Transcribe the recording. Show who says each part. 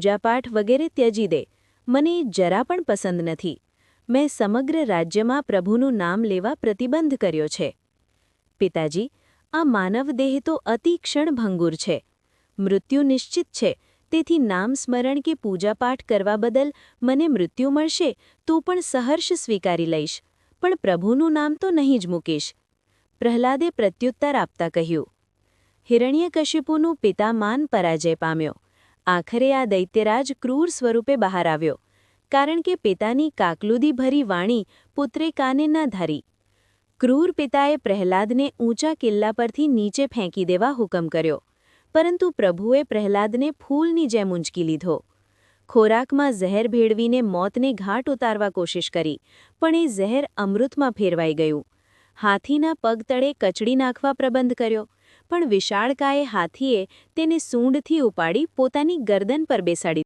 Speaker 1: પૂજાપાઠ વગેરે ત્યજી દે. મને એ જરા પણ પસંદ નથી. મેં સમગ્ર રાજ્યમાં પ્રભુનું નામ લેવા પ્રતિબંધ કર્યો છે. પિતાજી, આ માનવદેહ તો અતિ ક્ષણભંગુર છે. મૃત્યુ નિશ્ચિત છે, તેથી નામ સ્મરણ કે પૂજાપાઠ કરવા બદલ મને મૃત્યુ મળશે તો પણ સહર્ષ સ્વીકારી લઈશ, પણ પ્રભુનું નામ તો નહીં જ મૂકીશ. પ્રહલાદે પ્રત્યુત્તર આપતા કહ્યું. હિરણ્યકશિપુનું પિતા માન પરાજય પામ્યો. આખરે આ દૈત્યરાજ ક્રૂર સ્વરૂપે બહાર આવ્યો, કારણ કે પિતાની કાકલુદી ભરી વાણી પુત્રે કાને ન ધારી. ક્રૂર પિતાએ પ્રહલાદને ઊંચા કિલ્લા પરથી નીચે ફેંકી દેવા હુકમ કર્યો, પરંતુ પ્રભુએ પ્રહલાદને ફૂલની જેમ ઊંચકી લીધો. ખોરાકમાં ઝેર ભેળવીને મોતને ઘાટ ઉતારવા કોશિશ કરી, પણ એ ઝેર અમૃતમાં ફેરવાઈ ગયું. હાથીના પગ તળે કચડી નાખવા પ્રબંધ કર્યો, પણ વિશાળકાય હાથીએ તેને સૂંઢથી ઉપાડી પોતાની ગરદન પર બેસાડી